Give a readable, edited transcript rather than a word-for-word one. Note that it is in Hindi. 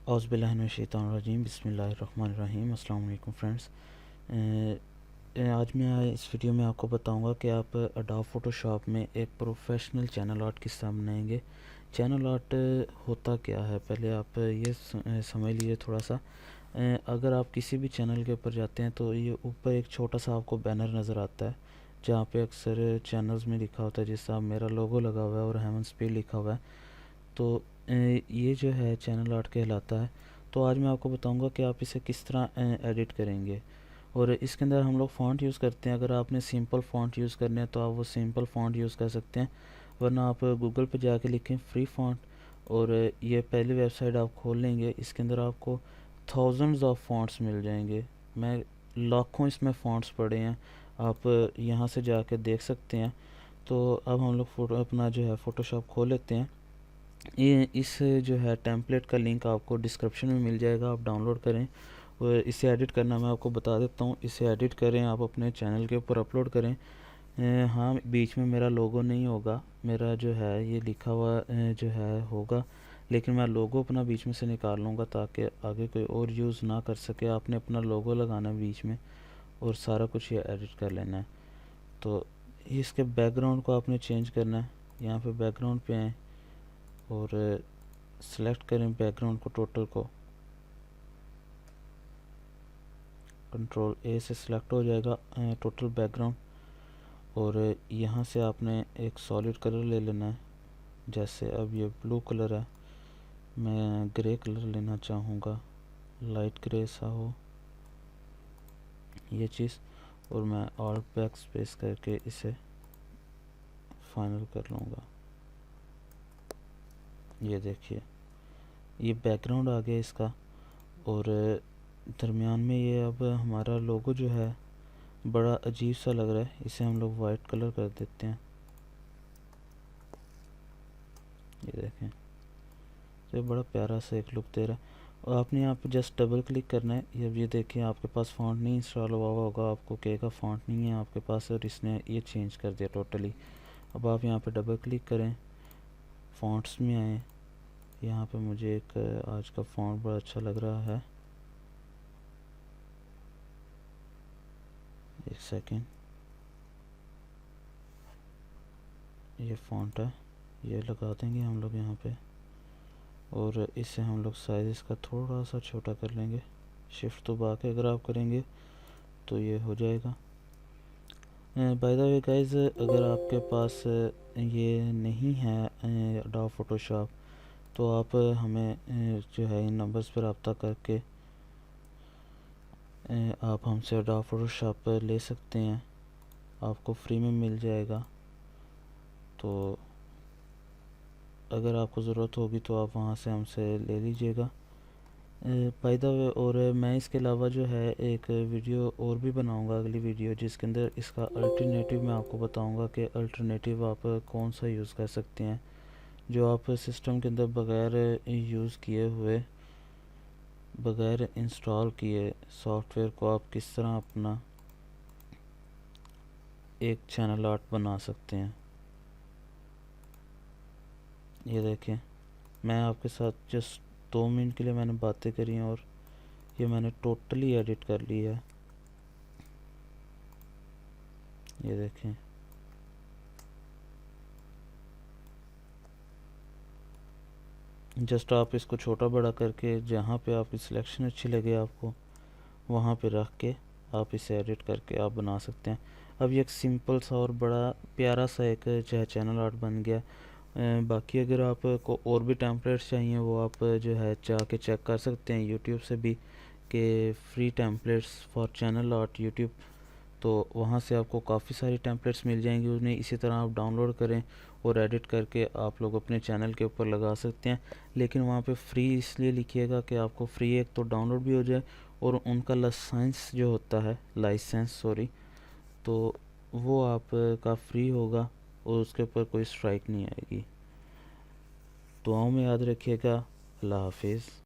औज़ुबिल्लाहिमिनश्शैतानिर्रजीम बिस्मिल्लाहिर्रहमानिर्रहीम। अस्सलाम वालेकुम फ्रेंड्स। आज मैं इस वीडियो में आपको बताऊंगा कि आप अडोब फ़ोटोशॉप में एक प्रोफेशनल चैनल आर्ट किस तरह बनाएंगे। चैनल आर्ट होता क्या है, पहले आप ये समझ लीजिए थोड़ा सा। अगर आप किसी भी चैनल के ऊपर जाते हैं तो ये ऊपर एक छोटा सा आपको बैनर नज़र आता है जहाँ पे अक्सर चैनल्स में लिखा होता है, जैसे आप मेरा लोगो लगा हुआ है और हेमंस पे लिखा हुआ है। तो ये जो है चैनल आर्ट कहलाता है। तो आज मैं आपको बताऊंगा कि आप इसे किस तरह एडिट करेंगे। और इसके अंदर हम लोग फ़ॉन्ट यूज़ करते हैं। अगर आपने सिंपल फ़ॉन्ट यूज़ करने हैं तो आप वो सिंपल फ़ॉन्ट यूज़ कर सकते हैं, वरना आप गूगल पे जाके लिखें फ्री फ़ॉन्ट और ये पहली वेबसाइट आप खोल लेंगे। इसके अंदर आपको थाउजेंड्स ऑफ फ़ॉन्ट्स मिल जाएंगे। मैं लाखों इसमें फ़ॉन्ट्स पड़े हैं, आप यहाँ से जाके देख सकते हैं। तो अब हम लोग अपना जो है फ़ोटोशॉप खोल लेते हैं। ये इस जो है टेम्पलेट का लिंक आपको डिस्क्रिप्शन में मिल जाएगा, आप डाउनलोड करें। और इसे एडिट करना मैं आपको बता देता हूँ। इसे एडिट करें, आप अपने चैनल के ऊपर अपलोड करें। हाँ, बीच में मेरा लोगो नहीं होगा, मेरा जो है ये लिखा हुआ जो है होगा, लेकिन मैं लोगो अपना बीच में से निकाल लूँगा ताकि आगे कोई और यूज़ ना कर सके। आपने अपना लोगो लगाना है बीच में और सारा कुछ ये एडिट कर लेना है। तो इसके बैकग्राउंड को आपने चेंज करना है। यहाँ पे बैकग्राउंड पे आएँ और सेलेक्ट करें बैकग्राउंड को, टोटल को। कंट्रोल ए से सिलेक्ट हो जाएगा टोटल बैकग्राउंड। और यहाँ से आपने एक सॉलिड कलर ले लेना है। जैसे अब ये ब्लू कलर है, मैं ग्रे कलर लेना चाहूँगा, लाइट ग्रे सा हो ये चीज़। और मैं ऑल्ट बैक स्पेस करके इसे फाइनल कर लूँगा। ये देखिए ये बैकग्राउंड आ गया इसका। और दरमियान में ये अब हमारा लोगो जो है बड़ा अजीब सा लग रहा है, इसे हम लोग वाइट कलर कर देते हैं। ये देखें, तो ये बड़ा प्यारा सा एक लुक दे रहा है। और आपने यहाँ पे जस्ट डबल क्लिक करना है। अब ये देखिए आपके पास फ़ॉन्ट नहीं इंस्टॉल हुआ होगा, आपको कहेगा फ़ॉन्ट नहीं है आपके पास, और इसने ये चेंज कर दिया टोटली। अब आप यहाँ पे डबल क्लिक करें, फ़ॉन्ट्स में आए। यहाँ पे मुझे एक आज का फ़ॉन्ट बड़ा अच्छा लग रहा है, एक सेकेंड। ये फ़ॉन्ट है, ये लगा देंगे हम लोग यहाँ पे। और इससे हम लोग साइज़ इसका थोड़ा सा छोटा कर लेंगे। शिफ्ट दबा के अगर आप करेंगे तो ये हो जाएगा। बाय द वे गाइस, अगर आपके पास ये नहीं है अडोब फ़ोटोशॉप, तो आप हमें जो है इन नंबर्स पर रब्ता करके आप हमसे अडोब फ़ोटोशॉप ले सकते हैं, आपको फ्री में मिल जाएगा। तो अगर आपको ज़रूरत होगी तो आप वहाँ से हमसे ले लीजिएगा। बाय द वे, और मैं इसके अलावा जो है एक वीडियो और भी बनाऊंगा, अगली वीडियो, जिसके अंदर इसका अल्टरनेटिव मैं आपको बताऊंगा कि अल्टरनेटिव आप कौन सा यूज़ कर सकते हैं, जो आप सिस्टम के अंदर बग़ैर यूज़ किए हुए, बग़ैर इंस्टॉल किए सॉफ्टवेयर को आप किस तरह अपना एक चैनल आर्ट बना सकते हैं। ये देखें, मैं आपके साथ जस्ट 2 मिनट के लिए मैंने बातें करी हैं और ये मैंने टोटली एडिट कर ली है। ये देखें, जस्ट आप इसको छोटा बड़ा करके जहाँ पे आपकी सिलेक्शन अच्छी लगे आपको वहाँ पे रख के आप इसे एडिट करके आप बना सकते हैं। अब ये एक सिंपल सा और बड़ा प्यारा सा एक चैनल आर्ट बन गया। बाकी अगर आपको और भी टेम्पलेट्स चाहिए वो आप जो है जाके चेक कर सकते हैं यूट्यूब से भी, कि free templates for channel art YouTube. तो वहाँ से आपको काफ़ी सारी टेम्पलेट्स मिल जाएंगी, उन्हें इसी तरह आप डाउनलोड करें और एडिट करके आप लोग अपने चैनल के ऊपर लगा सकते हैं। लेकिन वहाँ पे फ्री इसलिए लिखिएगा कि आपको फ्री एक तो डाउनलोड भी हो जाए और उनका लाइसेंस सॉरी, तो वो आपका फ्री होगा और उसके ऊपर कोई स्ट्राइक नहीं आएगी। दुआओं में याद रखिएगा। अल्लाह हाफिज़।